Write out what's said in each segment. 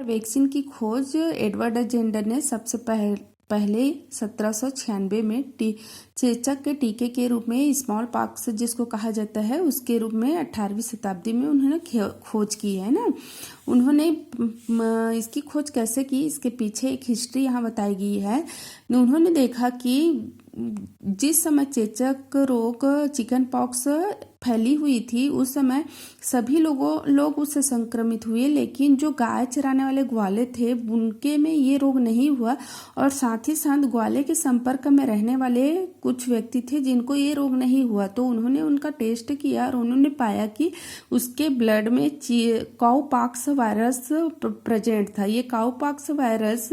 Vaccine की खोज Edward gender ने सबसे पहले 1796 में चेचक के टीके के रूप में स्मॉल पॉक्स जिसको कहा जाता है उसके रूप में 18वीं शताब्दी में उन्होंने खोज की है ना। उन्होंने इसकी खोज कैसे की, इसके पीछे एक हिस्ट्री यहाँ बताई गई है। उन्होंने देखा कि जिस समय चेचक रोग चिकन पॉक्स फैली हुई थी उस समय सभी लोग उससे संक्रमित हुए, लेकिन जो गाय चराने वाले ग्वाले थे उनके में ये रोग नहीं हुआ और साथ ही साथ ग्वाले के संपर्क में रहने वाले कुछ व्यक्ति थे जिनको ये रोग नहीं हुआ। तो उन्होंने उनका टेस्ट किया और उन्होंने पाया कि उसके ब्लड में काउपॉक्स वायरस प्रेजेंट था। ये काउपॉक्स वायरस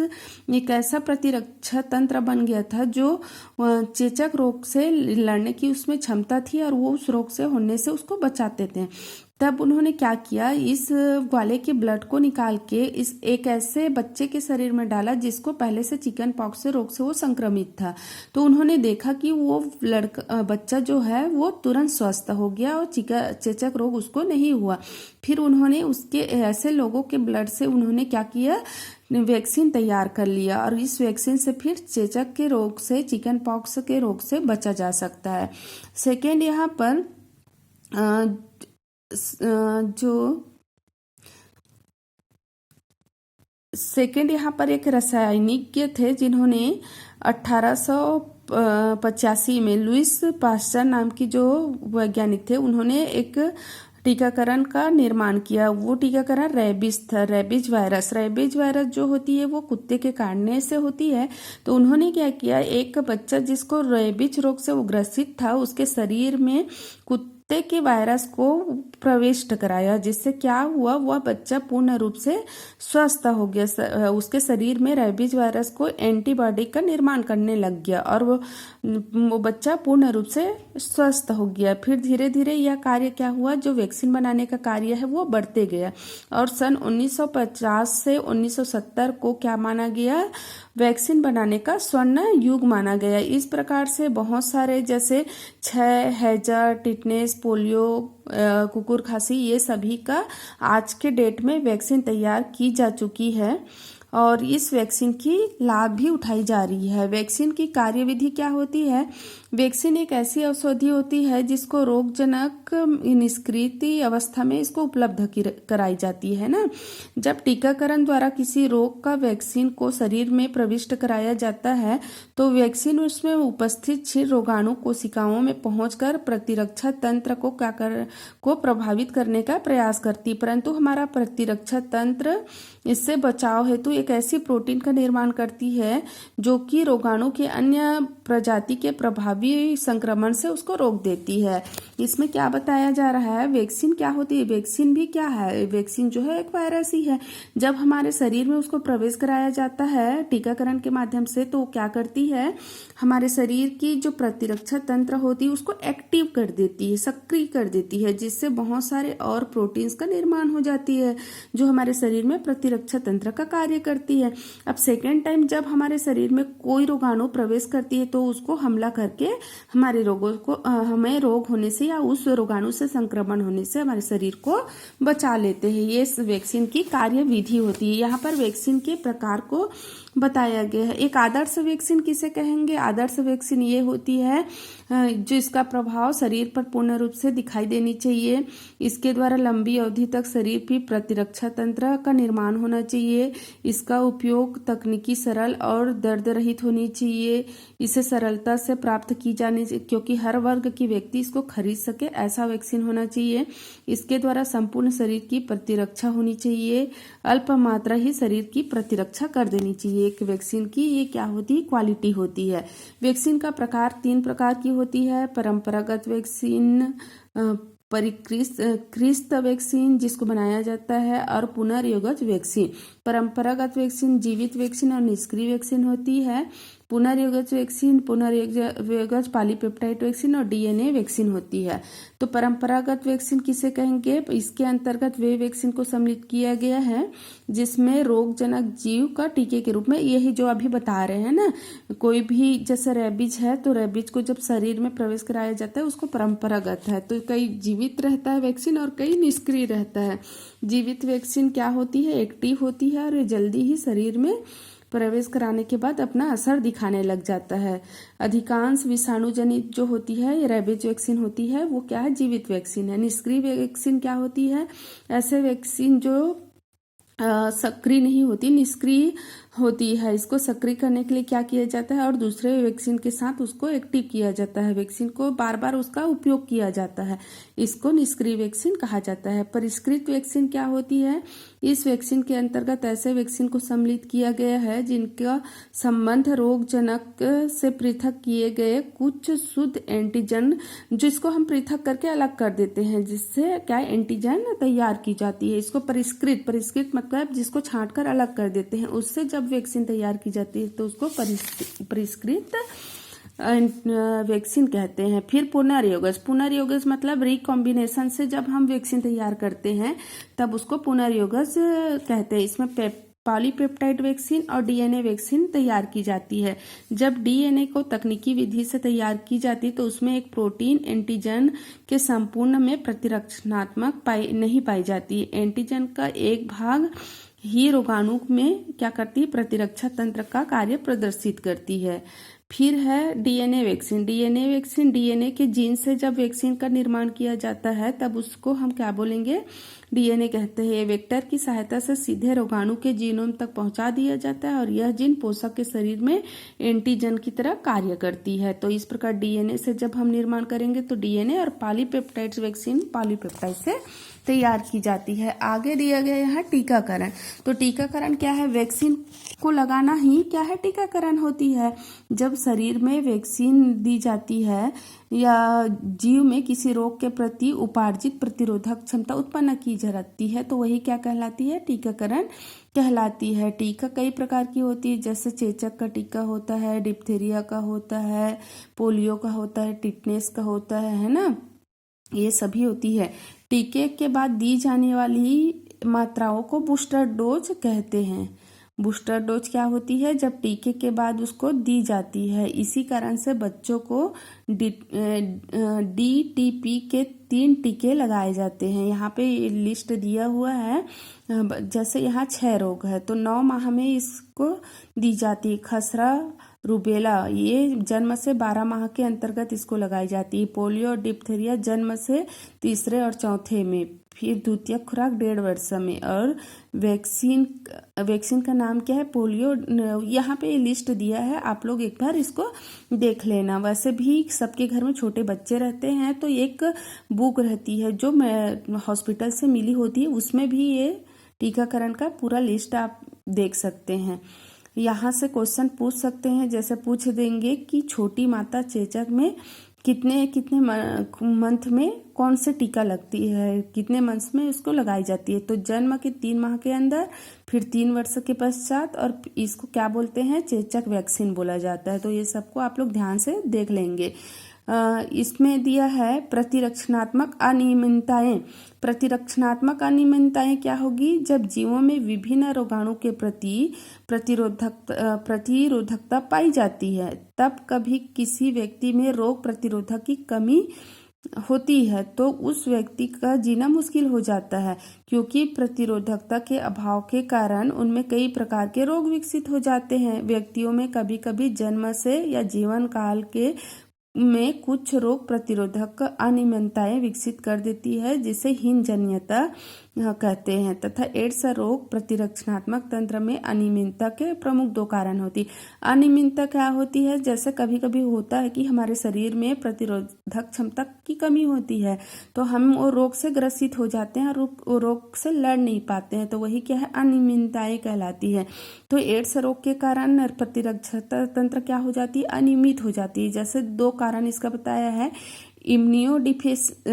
एक ऐसा प्रतिरक्षा तंत्र बन गया था जो चेचक रोग से लड़ने की उसमें क्षमता थी और वो उस रोग से होने से उसको बचाते थे। तब उन्होंने क्या किया, इस ग्वाले के ब्लड को निकाल के इस एक ऐसे बच्चे के शरीर में डाला जिसको पहले से चिकन पॉक्स रोग से वो संक्रमित था। तो उन्होंने देखा कि वो बच्चा जो है वो तुरंत स्वस्थ हो गया और चेचक रोग उसको नहीं हुआ। फिर उन्होंने उसके ऐसे लोगों के ब्लड से उन्होंने क्या किया, वैक्सीन तैयार कर लिया और इस वैक्सीन से फिर चेचक के रोग से, चिकन पॉक्स के रोग से बचा जा सकता है। सेकेंड यहाँ पर यहाँ पर एक रासायनिज्ञ थे जिन्होंने 1885 में लुइस पास्चर नाम की जो वैज्ञानिक थे उन्होंने एक टीकाकरण का निर्माण किया। वो टीकाकरण रेबीज था, रेबीज वायरस जो होती है वो कुत्ते के काटने से होती है। तो उन्होंने क्या किया, एक बच्चा जिसको रेबीज रोग से वो ग्रसित था उसके शरीर में कुत्ते के वायरस को प्रविष्ट कराया, जिससे क्या हुआ, वह बच्चा पूर्ण रूप से स्वस्थ हो गया। उसके शरीर में रेबीज वायरस को एंटीबॉडी का निर्माण करने लग गया और वो बच्चा पूर्ण रूप से स्वस्थ हो गया। फिर धीरे धीरे यह कार्य क्या हुआ, जो वैक्सीन बनाने का कार्य है वो बढ़ते गया और सन 1950 से 1970 को क्या माना गया, वैक्सीन बनाने का स्वर्ण युग माना गया। इस प्रकार से बहुत सारे जैसे क्षय, हैजा, टिटनेस, पोलियो, कुकुर खांसी, ये सभी का आज के डेट में वैक्सीन तैयार की जा चुकी है और इस वैक्सीन की लाभ भी उठाई जा रही है। वैक्सीन की कार्यविधि क्या होती है, वैक्सीन एक ऐसी औषधि होती है जिसको रोगजनक निष्क्रिय अवस्था में इसको उपलब्ध कराई जाती है ना। जब टीकाकरण द्वारा किसी रोग का वैक्सीन को शरीर में प्रविष्ट कराया जाता है तो वैक्सीन उसमें उपस्थित क्षीण रोगाणु कोशिकाओं में पहुंचकर प्रतिरक्षा तंत्र को प्रभावित करने का प्रयास करती, परंतु हमारा प्रतिरक्षा तंत्र इससे बचाव हेतु एक ऐसी प्रोटीन का निर्माण करती है जो कि रोगाणु के अन्य प्रजाति के प्रभावी संक्रमण से उसको रोक देती है। इसमें क्या बताया जा रहा है, वैक्सीन क्या होती है, वैक्सीन भी क्या है, वैक्सीन जो है एक वायरस ही है। जब हमारे शरीर में उसको प्रवेश कराया जाता है टीकाकरण के माध्यम से तो क्या करती है, हमारे शरीर की जो प्रतिरक्षा तंत्र होती है उसको एक्टिव कर देती है, सक्रिय कर देती है, जिससे बहुत सारे और प्रोटीन्स का निर्माण हो जाती है जो हमारे शरीर में प्रतिरक्षा तंत्र का कार्य करती है। अब सेकेंड टाइम जब हमारे शरीर में कोई रोगाणु प्रवेश करती है तो उसको हमला करके हमारे रोगों को हमें रोग होने से या उस रोगाणु से संक्रमण होने से हमारे शरीर को बचा लेते हैं। ये वैक्सीन की कार्य विधि होती है। यहाँ पर वैक्सीन के प्रकार को बताया गया है। एक आदर्श वैक्सीन किसे कहेंगे, आदर्श वैक्सीन ये होती है जो इसका प्रभाव शरीर पर पूर्ण रूप से दिखाई देनी चाहिए, इसके द्वारा लंबी अवधि तक शरीर की प्रतिरक्षा तंत्र का निर्माण होना चाहिए, इसका उपयोग तकनीकी सरल और दर्द रहित होनी चाहिए, इसे सरलता से प्राप्त की जानी चाहिए क्योंकि हर वर्ग की व्यक्ति इसको खरीद सके ऐसा वैक्सीन होना चाहिए, इसके द्वारा संपूर्ण शरीर की प्रतिरक्षा होनी चाहिए, अल्प मात्रा ही शरीर की प्रतिरक्षा कर देनी चाहिए। एक वैक्सीन की ये क्या होती है, क्वालिटी होती है। वैक्सीन का प्रकार 3 प्रकार की होती है, परंपरागत वैक्सीन, परिष्कृत वैक्सीन जिसको बनाया जाता है और पुनर्योगज वैक्सीन। परंपरागत वैक्सीन जीवित वैक्सीन और निष्क्रिय वैक्सीन होती है। पुनर्योगज वैक्सीन पुनर्योगज पॉलीपेप्टाइड वैक्सीन और डीएनए वैक्सीन होती है। तो परंपरागत वैक्सीन किसे कहेंगे, इसके अंतर्गत वे वैक्सीन को सम्मिलित किया गया है जिसमें रोगजनक जीव का टीके के रूप में, यही जो अभी बता रहे हैं ना, कोई भी जैसे रेबीज है तो रेबीज को जब शरीर में प्रवेश कराया जाता है उसको परंपरागत है, तो कई जीवित जीवित रहता है वैक्सीन और कई निष्क्रिय रहता है। जीवित वैक्सीन क्या होती है, एक्टिव होती है और ये जल्दी ही शरीर में प्रवेश कराने के बाद अपना असर दिखाने लग जाता है। अधिकांश विषाणु जनित जो होती है ये रेबीज वैक्सीन होती है, वो क्या है, जीवित वैक्सीन है। निष्क्रिय वैक्सीन क्या होती है, ऐसे वैक्सीन जो सक्रिय नहीं होती, निष्क्रिय होती है। इसको सक्रिय करने के लिए क्या किया जाता है और दूसरे वैक्सीन के साथ उसको एक्टिव किया जाता है, वैक्सीन को बार बार उसका उपयोग किया जाता है, इसको निष्क्रिय वैक्सीन कहा जाता है। परिष्कृत वैक्सीन क्या होती है, इस वैक्सीन के अंतर्गत ऐसे वैक्सीन को सम्मिलित किया गया है जिनका संबंध रोगजनक से पृथक किए गए कुछ शुद्ध एंटीजन, जिसको हम पृथक करके अलग कर देते हैं, जिससे क्या एंटीजन तैयार की जाती है। इसको परिष्कृत मतलब जिसको छांट कर अलग कर देते हैं, उससे जब वैक्सीन तैयार की जाती है तो उसको परिष्कृत वैक्सीन कहते हैं। फिर पुनर्योगज मतलब रिकॉम्बिनेशन से जब हम वैक्सीन तैयार करते हैं तब उसको पुनर्योगज कहते हैं। इसमें पॉलीपेप्टाइड वैक्सीन और डीएनए वैक्सीन तैयार की जाती है। जब डीएनए को तकनीकी विधि से तैयार की जाती है तो उसमें एक प्रोटीन एंटीजन के संपूर्ण में प्रतिरक्षणात्मक नहीं पाई जाती। एंटीजन का एक भाग ही रोगाणु में क्या करती है, प्रतिरक्षा तंत्र का कार्य प्रदर्शित करती है। फिर है डीएनए वैक्सीन। डीएनए के जीन से जब वैक्सीन का निर्माण किया जाता है तब उसको हम क्या बोलेंगे, डीएनए कहते हैं। वेक्टर की सहायता से सीधे रोगाणु के जीनोम तक पहुंचा दिया जाता है और यह जीन पोषक के शरीर में एंटीजन की तरह कार्य करती है। तो इस प्रकार डीएनए से जब हम निर्माण करेंगे तो डीएनए और पॉलीपेप्टाइड वैक्सीन पॉलीपेप्टाइड से तैयार की जाती है। आगे दिया गया है टीकाकरण। तो टीकाकरण क्या है, वैक्सीन को लगाना ही क्या है, टीकाकरण होती है। जब शरीर में वैक्सीन दी जाती है या जीव में किसी रोग के प्रति उपार्जित प्रतिरोधक क्षमता उत्पन्न की जाती है तो वही क्या कहलाती है, टीकाकरण कहलाती है। टीका कई प्रकार की होती है, जैसे चेचक का टीका होता है, डिप्थीरिया का होता है, पोलियो का होता है, टिटनेस का होता है ना, ये सभी होती है। टीके के बाद दी जाने वाली मात्राओं को बूस्टर डोज कहते हैं। बूस्टर डोज क्या होती है, जब टीके के बाद उसको दी जाती है। इसी कारण से बच्चों को DTP के 3 टीके लगाए जाते हैं। यहाँ पे लिस्ट दिया हुआ है, जैसे यहाँ 6 रोग है तो 9 माह में इसको दी जाती है। खसरा रूबेला ये जन्म से 12 माह के अंतर्गत इसको लगाई जाती है। पोलियो और डिप्थीरिया जन्म से 3रे और 4थे में। फिर द्वितीय खुराक 1.5 वर्ष में। और वैक्सीन का नाम क्या है, पोलियो। यहाँ पे लिस्ट दिया है, आप लोग एक बार इसको देख लेना। वैसे भी सबके घर में छोटे बच्चे रहते हैं तो एक बुक रहती है जो हॉस्पिटल से मिली होती है, उसमें भी ये टीकाकरण का पूरा लिस्ट आप देख सकते हैं। यहाँ से क्वेश्चन पूछ सकते हैं, जैसे पूछ देंगे कि छोटी माता चेचक में कितने मंथ में कौन से टीका लगती है, कितने मंथ में इसको लगाई जाती है। तो जन्म के 3 माह के अंदर, फिर 3 वर्ष के पश्चात, और इसको क्या बोलते हैं, चेचक वैक्सीन बोला जाता है। तो ये सबको आप लोग ध्यान से देख लेंगे। इसमें दिया है प्रतिरक्षणात्मक अनियमितताएं। प्रतिरक्षणात्मक अनियमितताएं क्या होगी, जब जीवों में विभिन्न रोगाणु के प्रति प्रतिरोधकता पाई जाती है, तब कभी किसी व्यक्ति में रोग प्रतिरोधक की कमी होती है तो उस व्यक्ति का जीना मुश्किल हो जाता है, क्योंकि प्रतिरोधकता के अभाव के कारण उनमें कई प्रकार के रोग विकसित हो जाते हैं। व्यक्तियों में कभी कभी जन्म से या जीवन काल के में कुछ रोग प्रतिरोधक अनियमितताएं विकसित कर देती है, जिसे हीनजन्यता कहते हैं। तथा एड्स रोग प्रतिरक्षणात्मक तंत्र में अनियमितता के प्रमुख 2 कारण होती। अनियमितता क्या होती है, जैसे कभी कभी होता है कि हमारे शरीर में प्रतिरोधक क्षमता की कमी होती है तो हम वो रोग से ग्रसित हो जाते हैं और वो रोग से लड़ नहीं पाते हैं, तो वही क्या है, अनियमितताएं कहलाती है। तो एड्स रोग के कारण प्रतिरक्षा तंत्र क्या हो जाती है, अनियमित हो जाती है। जैसे 2 कारण इसका बताया है, इम्यूनो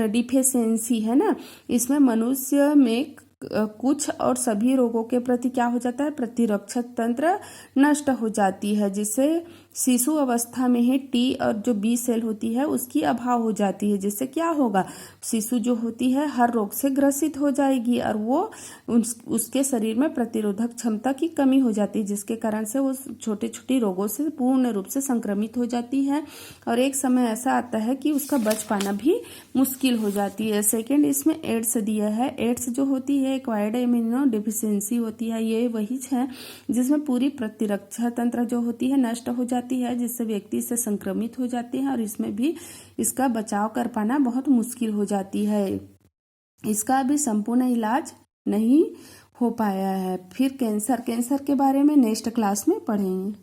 डिफिशिएंसी है ना, इसमें मनुष्य में कुछ और सभी रोगों के प्रति क्या हो जाता है, प्रतिरक्षक तंत्र नष्ट हो जाती है, जिससे शिशु अवस्था में ही टी और जो बी सेल होती है उसकी अभाव हो जाती है, जिससे क्या होगा, शिशु जो होती है हर रोग से ग्रसित हो जाएगी और वो उसके शरीर में प्रतिरोधक क्षमता की कमी हो जाती है, जिसके कारण से वो छोटे छोटे रोगों से पूर्ण रूप से संक्रमित हो जाती है और एक समय ऐसा आता है कि उसका बच पाना भी मुश्किल हो जाती है। सेकेंड इसमें एड्स दिया है। एड्स जो होती है एक्वायर्ड इम्यूनो डिफिशियंसी होती है, ये वही है जिसमें पूरी प्रतिरक्षा तंत्र जो होती है नष्ट हो जाती है, जिससे व्यक्ति से संक्रमित हो जाते हैं और इसमें भी इसका बचाव कर पाना बहुत मुश्किल हो जाती है। इसका अभी संपूर्ण इलाज नहीं हो पाया है। फिर कैंसर के बारे में नेक्स्ट क्लास में पढ़ेंगे।